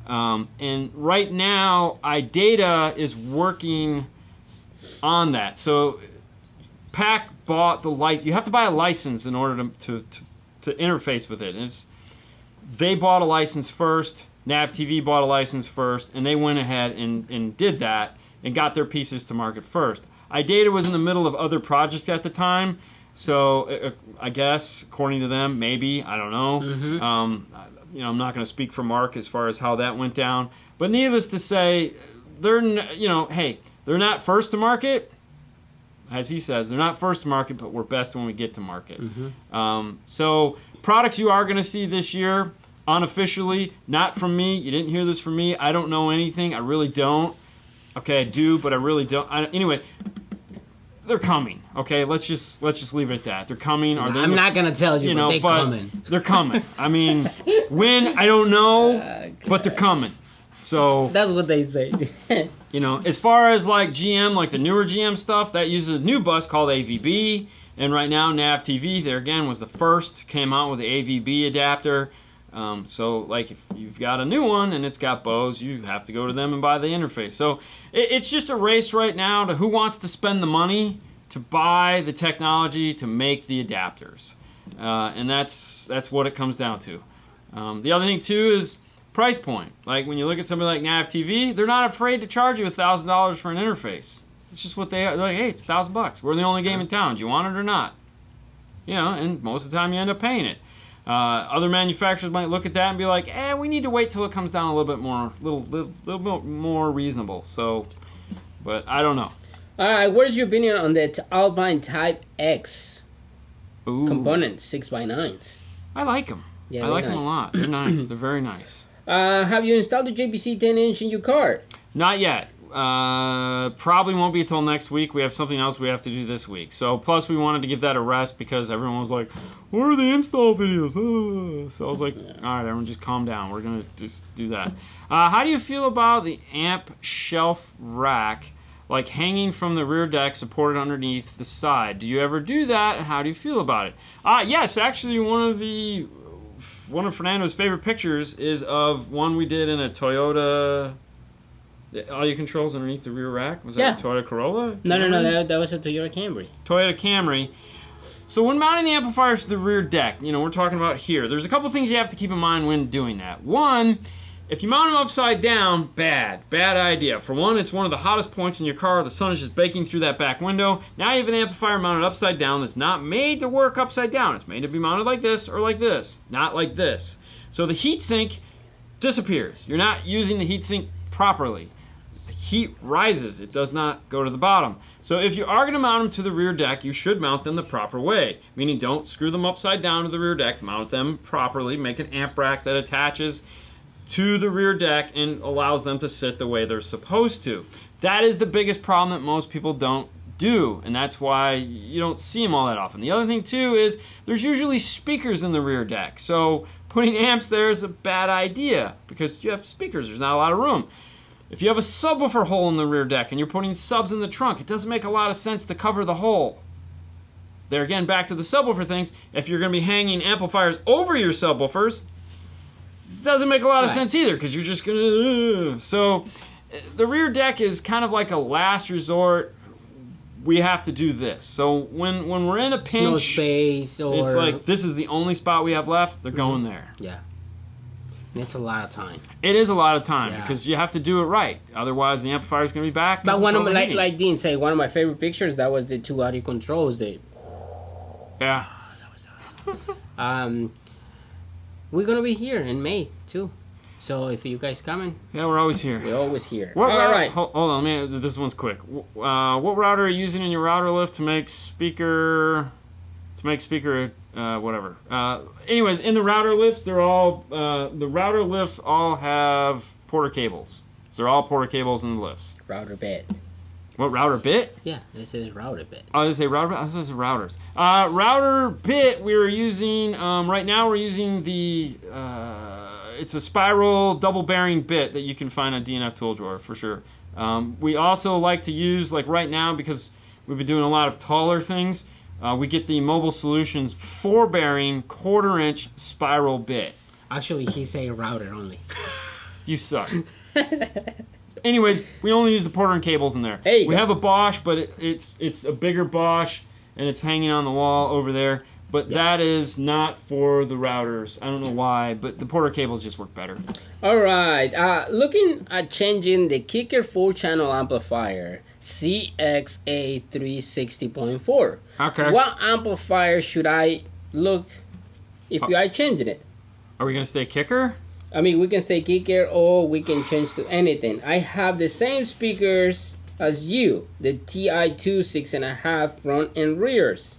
And right now, iData is working on that. So PAC bought the license. You have to buy a license in order to interface with it. They bought a license first. Nav TV bought a license first, and they went ahead and did that and got their pieces to market first. iData was in the middle of other projects at the time, so I guess, according to them, maybe, I don't know. You know, I'm not going to speak for Mark as far as how that went down. But needless to say, they're, you know, hey, they're not first to market. As he says, they're not first to market, but we're best when we get to market. So products you are going to see this year, unofficially, not from me. You didn't hear this from me. I don't know anything. I really don't. Okay, I do, but I really don't. Anyway, they're coming. Okay, let's just leave it at that. They're coming. Are they? I'm not gonna tell you, but they're coming. They're coming. I mean, when I don't know, but they're coming. So that's what they say. You know, as far as like GM, like the newer GM stuff, that uses a new bus called AVB, and right now Nav TV, there again was the first, came out with the AVB adapter. So like if you've got a new one and it's got Bose, you have to go to them and buy the interface. So it's just a race right now to who wants to spend the money to buy the technology to make the adapters, and that's what it comes down to. The other thing too is price point. Like when you look at somebody like Nav TV, they're not afraid to charge you $1,000 for an interface. It's just what they are. They're like, hey, it's $1,000. We're the only game in town. Do you want it or not? You know, and most of the time you end up paying it. Other manufacturers might look at that and be like, we need to wait till it comes down a little bit more, little bit more reasonable. So, but I don't know. What is your opinion on the Alpine Type X components, 6x9s? I like them. Yeah, I like them nice. a lot. They're nice. They're very nice. Have you installed the JPC 10-inch in your car? Not yet. Probably won't be until next week. We have something else we have to do this week. So plus we wanted to give that a rest because everyone was like, where are the install videos? So I was like, all right, everyone just calm down. We're going to just do that. How do you feel about the amp shelf rack, like hanging from the rear deck supported underneath the side? Do you ever do that, and how do you feel about it? Yes, actually one of Fernando's favorite pictures is of one we did in a Toyota. The audio controls underneath the rear rack? Was that a Toyota Corolla? No, that was a Toyota Camry. Toyota Camry. So when mounting the amplifiers to the rear deck, you know, we're talking about here, there's a couple things you have to keep in mind when doing that. One, if you mount them upside down, bad idea. For one, it's one of the hottest points in your car. The sun is just baking through that back window. Now you have an amplifier mounted upside down that's not made to work upside down. It's made to be mounted like this or like this, not like this. So the heatsink disappears. You're not using the heatsink properly. Heat rises. It does not go to the bottom. So if you are going to mount them to the rear deck, you should mount them the proper way. Meaning don't screw them upside down to the rear deck. Mount them properly. Make an amp rack that attaches to the rear deck and allows them to sit the way they're supposed to. That is the biggest problem that most people don't do, and that's why you don't see them all that often. The other thing too is there's usually speakers in the rear deck. So putting amps there is a bad idea because you have speakers. There's not a lot of room. If you have a subwoofer hole in the rear deck and you're putting subs in the trunk, it doesn't make a lot of sense to cover the hole. There again, back to the subwoofer things. If you're going to be hanging amplifiers over your subwoofers, it doesn't make a lot of sense either because you're just going to... So the rear deck is kind of like a last resort. We have to do this. So when we're in a pinch, no space or... it's like this is the only spot we have left. They're going there. Yeah. And it's a lot of time. It is a lot of time because you have to do it right. Otherwise, the amplifier is going to be back. But one of like Dean said, one of my favorite pictures that was the two audio controls. Yeah. That was awesome. We're gonna be here in May too. So if you guys coming, yeah, we're always here. We're always here. All right. Hold on, man. This one's quick. What router are you using in your router lift to make speaker? Whatever. Anyways, in the router lifts, they're all the router lifts all have Porter cables. So they're all Porter cables in the lifts. Router bit. What, router bit? Yeah, this is router bit. Oh, did I say router bit? I thought it was routers. Router bit. We were using right now. We're using the. It's a spiral double bearing bit that you can find on DNF Tool Drawer for sure. We also like to use, like right now, because we've been doing a lot of taller things. We get the Mobile Solutions 4-bearing 1/4-inch spiral bit. Actually, he's saying router only. You suck. Anyways, we only use the Porter and cables in there. We have a Bosch, but it's a bigger Bosch, and it's hanging on the wall over there. but that is not for the routers. I don't know why, but the Porter cables just work better. All right. Looking at changing the Kicker 4-channel amplifier, CXA360.4. Okay. What amplifier should I look if I changing it? Are we going to stay Kicker? I mean, we can stay Kicker or we can change to anything. I have the same speakers as you, the TI2 6.5 front and rears.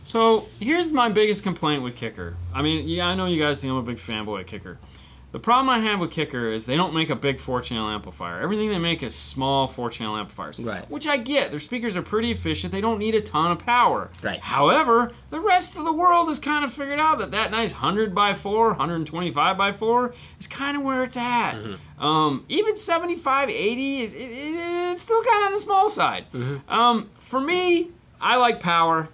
So here's my biggest complaint with Kicker. I mean, yeah, I know you guys think I'm a big fanboy of Kicker. The problem I have with Kicker is they don't make a big 4-channel amplifier. Everything they make is small 4-channel amplifiers. Right. Which I get. Their speakers are pretty efficient. They don't need a ton of power. Right. However, the rest of the world has kind of figured out that nice 100 by 4, 125 by 4 is kind of where it's at. Mm-hmm. Even 75, 80 it's still kind of on the small side. Mm-hmm. For me, I like power.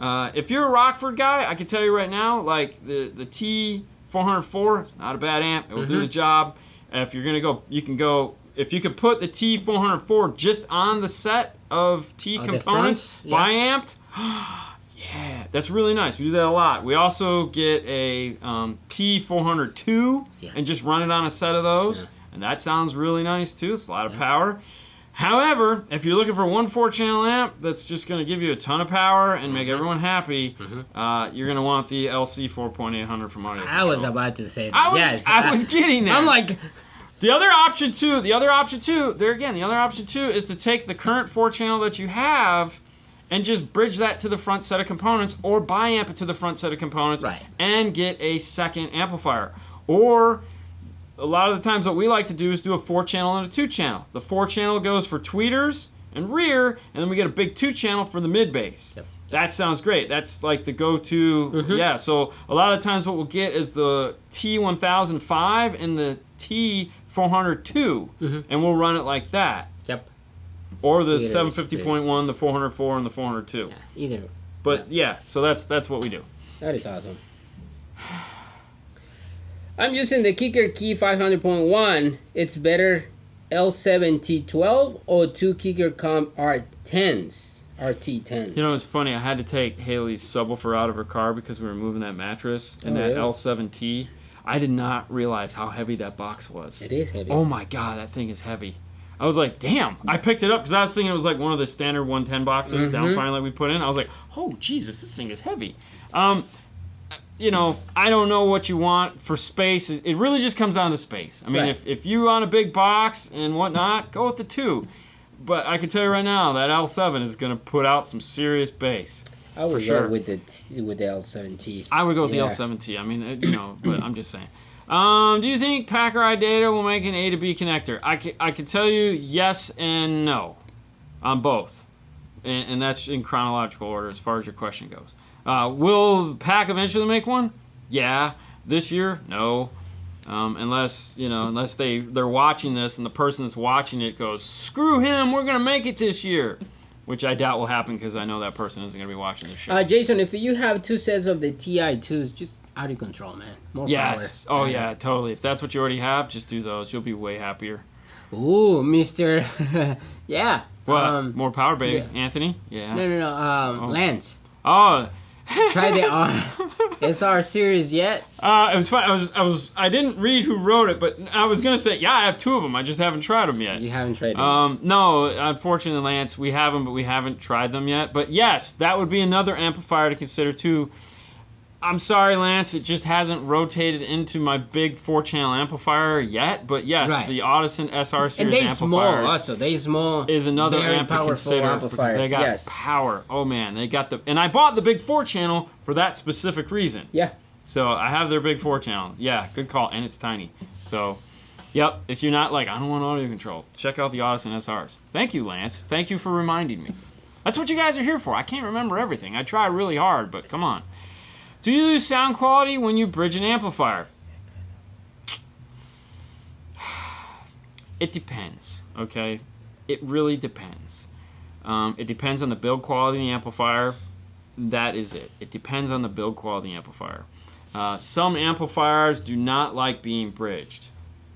If you're a Rockford guy, I can tell you right now, like the T404, it's not a bad amp. It will do the job. And if you're gonna go, you can go. If you could put the T404 just on the set of T components, bi-amped, yeah, that's really nice. We do that a lot. We also get a T402 and just run it on a set of those, and that sounds really nice too. It's a lot of power. However, if you're looking for one 4-channel amp that's just going to give you a ton of power and make everyone happy, you're going to want the LC 4.800 from Audio Control. I was about to say that. I was getting there. I'm like... The other option too is to take the current 4-channel that you have and just bridge that to the front set of components or bi-amp it to the front set of components and get a second amplifier. Or... a lot of the times what we like to do is do a 4-channel and a 2-channel. The 4-channel goes for tweeters and rear, and then we get a big 2-channel for the mid-bass. Yep. That sounds great. That's like the go-to. Yeah, so a lot of times what we'll get is the T1005 and the T402, and we'll run it like that. Yep. Or the 750.1, the 404, and the 402. Yeah, either. But yeah, so that's what we do. That is awesome. I'm using the Kicker Key 500.1. It's better L7T12 or 2 Kicker Comp R10s. RT10s. You know, it's funny. I had to take Haley's subwoofer out of her car because we were moving that mattress. And that L7T, I did not realize how heavy that box was. It is heavy. Oh my God, that thing is heavy. I was like, damn. I picked it up because I was thinking it was like one of the standard 110 boxes down finally we put in. I was like, oh, Jesus, this thing is heavy. You know, I don't know what you want for space. It really just comes down to space. I mean, if you want a big box and whatnot, go with the 2. But I can tell you right now, that L7 is going to put out some serious bass. I would go with the L7T. I would go with the L7T. I mean, you know, but I'm just saying. Do you think Packer iData will make an A to B connector? I can tell you yes and no on both. And that's in chronological order as far as your question goes. Will Pack eventually make one? Yeah. This year? No. Unless they're watching this and the person that's watching it goes, screw him, we're going to make it this year. Which I doubt will happen because I know that person isn't going to be watching the show. Jason, if you have 2 sets of the TI2s, just out of control, man. More power. Oh, yeah, totally. If that's what you already have, just do those. You'll be way happier. Ooh, Mr. Yeah. What? More power, baby. Yeah. Anthony? Yeah. No. Lance. Oh. Try the SR series yet? It was fun. I didn't read who wrote it, but I was gonna say, yeah, I have 2 of them. I just haven't tried them yet. You haven't tried them? No, unfortunately, Lance, we have them, but we haven't tried them yet. But yes, that would be another amplifier to consider too. I'm sorry, Lance, it just hasn't rotated into my big 4-channel amplifier yet. But yes, the Audison SR series and they amplifiers. Small also. They small. Is another amp to consider because they got power. Oh man, they got and I bought the big 4-channel for that specific reason. Yeah. So I have their big 4-channel. Yeah, good call, and it's tiny. So, yep. If you're not like I don't want audio control, check out the Audison SRs. Thank you, Lance. Thank you for reminding me. That's what you guys are here for. I can't remember everything. I try really hard, but come on. Do you lose sound quality when you bridge an amplifier? It depends, okay? It really depends. It depends on the build quality of the amplifier. That is it. It depends on the build quality of the amplifier. Some amplifiers do not like being bridged.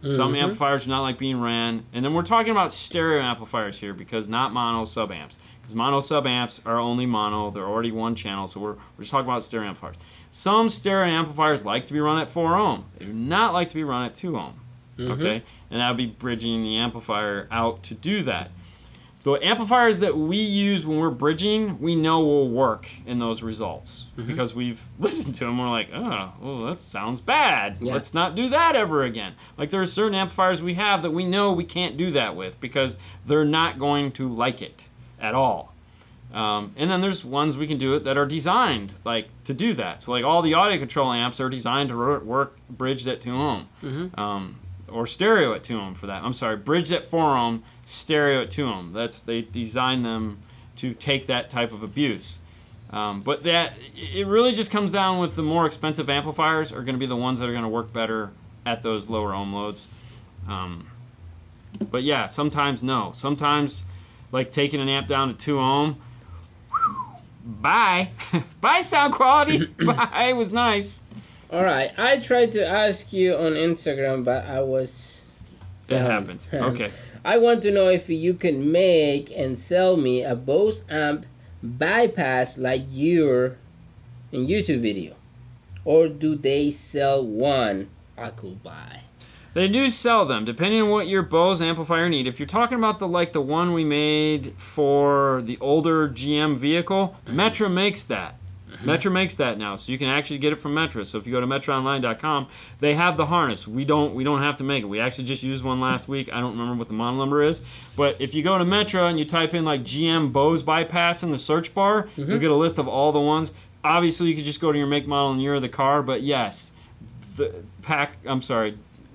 Some amplifiers do not like being ran. And then we're talking about stereo amplifiers here because not mono sub-amps. Because mono sub amps are only mono. They're already one channel, so we're just talking about stereo amplifiers. Some stereo amplifiers like to be run at 4 ohm. They do not like to be run at 2 ohm. Okay? And that would be bridging the amplifier out to do that. The amplifiers that we use when we're bridging, we know will work in those results. Because we've listened to them, we're like, oh, well, that sounds bad. Yeah. Let's not do that ever again. Like there are certain amplifiers we have that we know we can't do that with because they're not going to like it at all. And then there's ones we can do it that are designed like to do that. So like all the audio control amps are designed to work bridged at 2 ohm. Or stereo at 2 ohm for that. I'm sorry, bridged at 4 ohm, stereo at 2 ohm. They design them to take that type of abuse. But it really just comes down with the more expensive amplifiers are going to be the ones that are going to work better at those lower ohm loads. But yeah, sometimes no. Sometimes like taking an amp down to 2 ohm, bye. Bye sound quality. Bye, it was nice. Alright, I tried to ask you on Instagram, but I was... It happens. Okay. I want to know if you can make and sell me a Bose amp bypass like your in YouTube video. Or do they sell one I could buy? They do sell them, depending on what your Bose amplifier need. If you're talking about the one we made for the older GM vehicle, Metra makes that. Metra makes that now, so you can actually get it from Metra. So if you go to metraonline.com, they have the harness. We don't have to make it. We actually just used one last week. I don't remember what the model number is, but if you go to Metra and you type in like GM Bose bypass in the search bar, you'll get a list of all the ones. Obviously, you could just go to your make, model, and year of the car, but yes,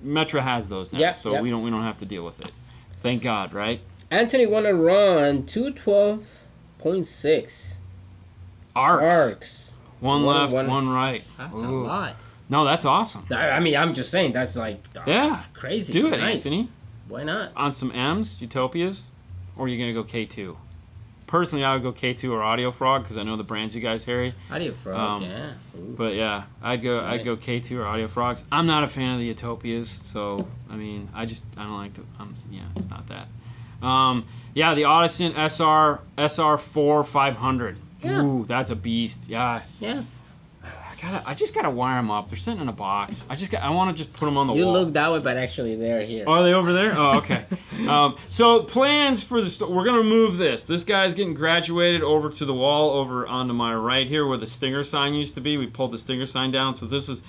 Metra has those now, so we don't have to deal with it. Thank God, right? Anthony wanna run 212.6 arcs. One left, one right. That's a lot. No, that's awesome. I mean, I'm just saying that's like crazy. Do it, nice. Anthony. Why not? On some M's, Utopias, or are you gonna go K2? Personally, I would go K2 or Audio Frog because I know the brands you guys carry. Audio Frog, yeah. Ooh. But yeah, I'd go K2 or Audio Frogs. I'm not a fan of the Utopias, so I mean, I don't like the. It's not that. Yeah, the Audison SR4 500. Yeah. Ooh, that's a beast. Yeah. Yeah. I just gotta wire them up. They're sitting in a box. I want to just put them on the wall. You look that way, but actually they're here. Are they over there? Oh, okay. So plans for the store. We're gonna move this. This guy's getting graduated over to the wall over onto my right here, where the Stinger sign used to be. We pulled the Stinger sign down, so this is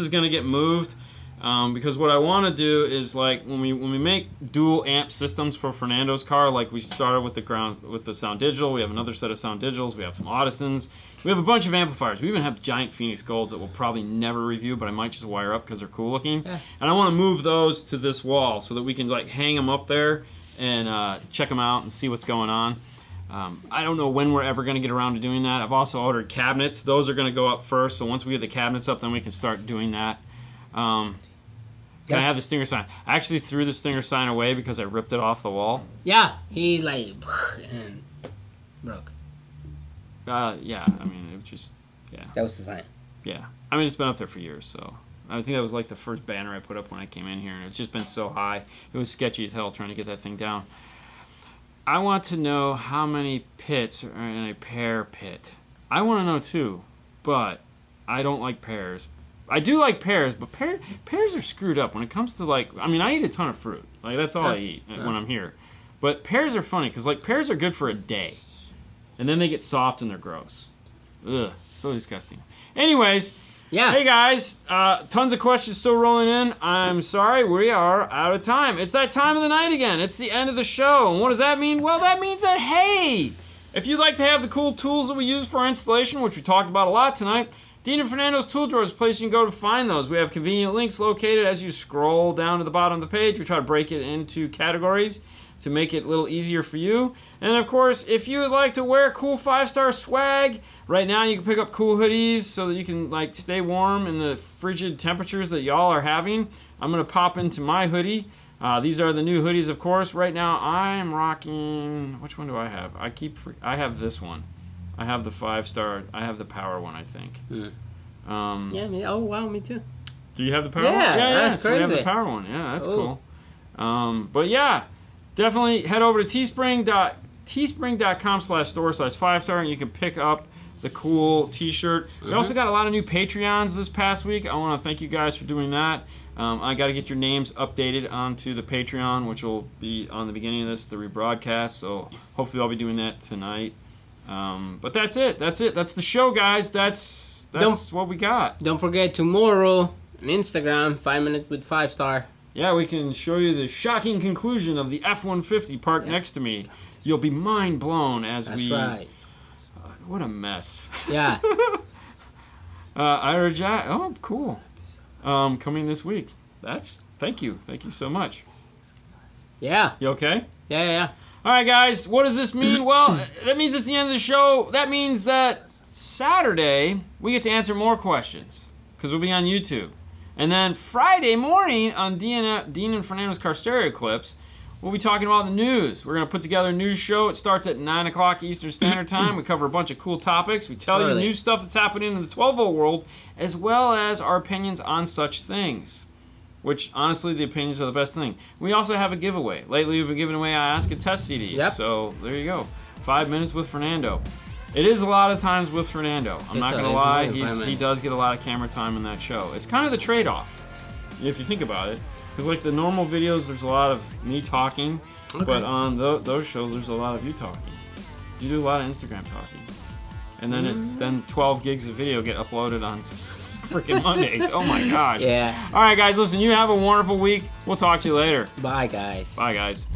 gonna get moved. Because what I want to do is like when we make dual amp systems for Fernando's car, like we started with the Sound Digital, we have another set of Sound Digitals, we have some Audisons, we have a bunch of amplifiers. We even have giant Phoenix Golds that we'll probably never review, but I might just wire up because they're cool looking. Yeah. And I want to move those to this wall so that we can like hang them up there and check them out and see what's going on. I don't know when we're ever going to get around to doing that. I've also ordered cabinets. Those are going to go up first, so once we get the cabinets up, then we can start doing that. Can I have the Stinger sign? I actually threw the Stinger sign away because I ripped it off the wall. Yeah, he like and broke. Yeah, I mean, it was just, yeah. That was the sign. Yeah. I mean, it's been up there for years, so. I think that was like the first banner I put up when I came in here, and it's just been so high. It was sketchy as hell trying to get that thing down. I want to know how many pits are in a pair pit. I want to know too, but I don't like pairs. I do like pears, but pears are screwed up when it comes to like. I mean, I eat a ton of fruit. Like that's all I eat when I'm here. But pears are funny because like pears are good for a day, and then they get soft and they're gross. Ugh, so disgusting. Anyways, yeah. Hey guys, tons of questions still rolling in. I'm sorry, we are out of time. It's that time of the night again. It's the end of the show, and what does that mean? Well, that means that hey, if you'd like to have the cool tools that we use for our installation, which we talked about a lot tonight. Dean and Fernando's Tool Drawer is a place you can go to find those. We have convenient links located as you scroll down to the bottom of the page. We try to break it into categories to make it a little easier for you. And of course, if you would like to wear cool 5-star swag, right now you can pick up cool hoodies so that you can like stay warm in the frigid temperatures that y'all are having. I'm going to pop into my hoodie. These are the new hoodies, of course. Right now I am rocking, which one do I have? I have this one. I have the 5-star. I have the power one, I think. Yeah, me. Oh wow, me too. Do you have the power one? Yeah, that's so crazy. we have the power one. Yeah, that's cool. But yeah, definitely head over to teespring.com/store/5star, and you can pick up the cool t-shirt. We also got a lot of new Patreons this past week. I want to thank you guys for doing that. I got to get your names updated onto the Patreon, which will be on the beginning of the rebroadcast, so hopefully I'll be doing that tonight. But that's it. That's the show, guys. That's what we got. Don't forget tomorrow on Instagram, 5 minutes with 5-star. Yeah, we can show you the shocking conclusion of the F-150 parked next to me. You'll be mind blown as That's right. What a mess. Yeah. Ira Jack. Oh, cool. Coming this week. Thank you so much. Yeah. You okay? Yeah. All right, guys. What does this mean? Well, that means it's the end of the show. That means that Saturday we get to answer more questions because we'll be on YouTube, and then Friday morning on Dean and Fernando's Car Stereo Clips, we'll be talking about the news. We're going to put together a news show. It starts at 9 o'clock Eastern Standard Time. We cover a bunch of cool topics. We tell you new stuff that's happening in the 12-volt world, as well as our opinions on such things, which, honestly, the opinions are the best thing. We also have a giveaway. Lately, we've been giving away I Ask a Test CDs. Yep. So, there you go. 5 minutes with Fernando. It is a lot of times with Fernando. I'm not going to lie. He does get a lot of camera time in that show. It's kind of the trade-off, if you think about it. Because like the normal videos, there's a lot of me talking, but on those shows, there's a lot of you talking. You do a lot of Instagram talking, and then then 12 gigs of video get uploaded on freaking Mondays. Oh my god. Yeah. All right, guys, listen. You have a wonderful week. We'll talk to you later. Bye, guys. Bye, guys.